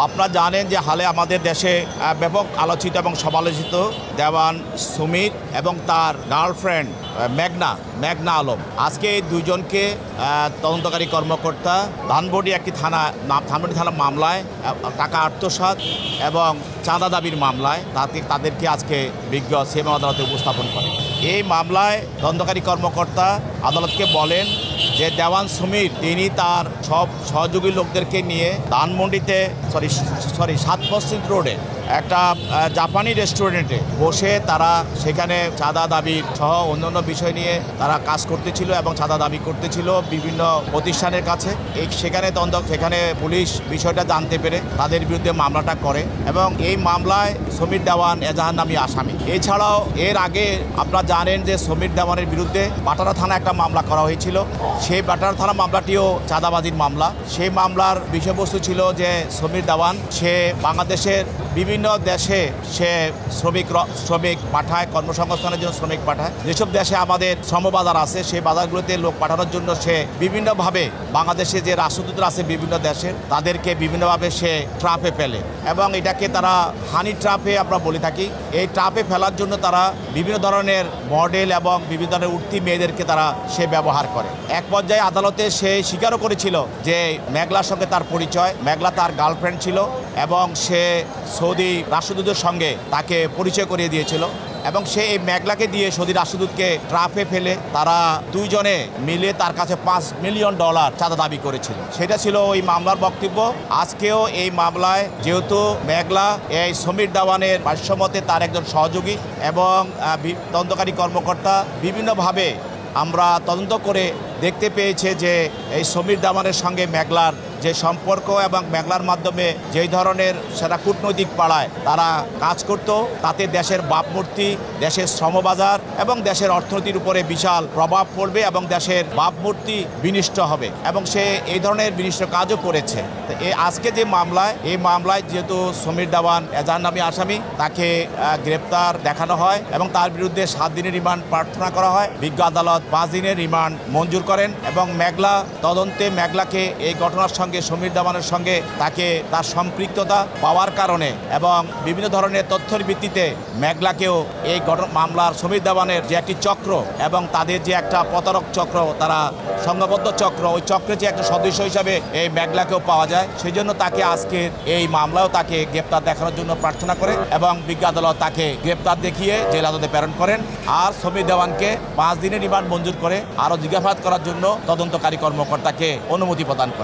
আপনারা জানেন যে হালে আমাদের দেশে ব্যাপক আলোচিত এবং সমালোচিত দেওয়ান সুমিত এবং তার গার্লফ্রেন্ড মেঘনা আলম। আজকে এই দুইজনকে তদন্তকারী কর্মকর্তা ধানমন্ডি থানা মামলায় টাকা আত্মসাৎ এবং চাঁদা দাবির মামলায় তাদেরকে আজকে বিজ্ঞ সিএম আদালতে উপস্থাপন করে। এই মামলায় তদন্তকারী কর্মকর্তা আদালতকে বলেন যে দেওয়ান সুমিত তিনি তার সব সহযোগী লোকদেরকে নিয়ে ধানমন্ডিতে 7 পশ্চিম রোডে একটা জাপানি রেস্টুরেন্টে বসে তারা সেখানে চাঁদা দাবির সহ অন্যান্য বিষয় নিয়ে তারা কাজ করতেছিল এবং চাঁদা দাবি করতেছিল বিভিন্ন প্রতিষ্ঠানের কাছে। সেখানে পুলিশ বিষয়টা জানতে পেরে তাদের বিরুদ্ধে মামলাটা করে এবং এই মামলায় সমীর দেওয়ান এজাহার নামী আসামি। এছাড়াও এর আগে আপনারা জানেন যে সমীর দেওয়ানের বিরুদ্ধে বাটারা থানা একটা মামলা করা হয়েছিল। সেই বাটারা থানা মামলাটিও চাঁদাবাজির মামলা। সেই মামলার বিষয়বস্তু ছিল যে সমীর দেওয়ান সে বাংলাদেশের বিভিন্ন দেশে সে শ্রমিক পাঠায়, কর্মসংস্থানের জন্য শ্রমিক পাঠায়। যেসব দেশে আমাদের শ্রমবাজার আছে সেই বাজারগুলোতে লোক পাঠানোর জন্য সে বিভিন্নভাবে বাংলাদেশে যে রাষ্ট্রদূতরা আছে বিভিন্ন দেশের তাদেরকে বিভিন্নভাবে সে ট্রাপে ফেলে এবং এটাকে তারা হানি ট্রাপে আমরা বলে থাকি। এই ট্রাপে ফেলার জন্য তারা বিভিন্ন ধরনের মডেল এবং বিভিন্ন ধরনের উঠতি মেয়েদেরকে তারা সে ব্যবহার করে। এক পর্যায়ে আদালতে সে স্বীকারও করেছিল যে মেঘলার সঙ্গে তার পরিচয়, মেঘলা তার গার্লফ্রেন্ড ছিল এবং সে সৌদি রাষ্ট্রদূতের সঙ্গে তাকে পরিচয় করিয়ে দিয়েছিল এবং সে এই মেঘলাকে দিয়ে সৌদি রাষ্ট্রদূতকে ট্রাপে ফেলে তারা দুইজনে মিলে তার কাছে $5 মিলিয়ন চাঁদা দাবি করেছিল। সেটা ছিল ওই মামলার বক্তব্য। আজকেও এই মামলায় যেহেতু মেঘলা এই সমীর দেওয়ানের ভাষ্যমতে তার একজন সহযোগী এবং তদন্তকারী কর্মকর্তা বিভিন্নভাবে আমরা তদন্ত করে দেখতে পেয়েছে যে এই সমীর দেওয়ানের সঙ্গে মেঘলার যে সম্পর্ক এবং মেঘলার মাধ্যমে যেই ধরনের সেটা কূটনৈতিক পাড়ায় তারা কাজ করত তাতে দেশের ভাবমূর্তি, দেশের শ্রমবাজার এবং দেশের অর্থনীতির উপরে বিশাল প্রভাব পড়বে এবং দেশের ভাবমূর্তি বিনষ্ট হবে এবং সে এই ধরনের বিনষ্ট কাজও করেছে। আজকে যে এই মামলায় যেহেতু সমীর দেওয়ান এজাহার নামী আসামি তাকে গ্রেপ্তার দেখানো হয় এবং তার বিরুদ্ধে 7 দিনের রিমান্ড প্রার্থনা করা হয়। বিজ্ঞ আদালত 5 দিনের রিমান্ড মঞ্জুর করেন এবং তদন্তে মেঘলাকে এই ঘটনার সঙ্গে সমীর দেওয়ানের সঙ্গে তাকে তার সম্পৃক্ততা পাওয়ার কারণে এবং বিভিন্ন ধরনের তথ্যের ভিত্তিতে মেঘলাকেও এই মামলার সমীর দেওয়ানের যে একটি চক্র এবং তাদের যে একটা প্রতারক চক্র, তারা সংঘবদ্ধ চক্র, ওই চক্রের যে একটা সদস্য হিসাবে এই মেঘলাকেও পাওয়া যায়। সেই জন্য তাকে আজকের এই মামলাও তাকে গ্রেপ্তার দেখানোর জন্য প্রার্থনা করে এবং বিজ্ঞ আদালত তাকে গ্রেপ্তার দেখিয়ে জেল আদালতে প্রেরণ করেন আর সমীর দেওয়ানকে 5 দিনের রিমান্ড মঞ্জুর করে আরও জিজ্ঞাসাবাদ করার জন্য তদন্তকারী কর্মকর্তাকে অনুমতি প্রদান করে।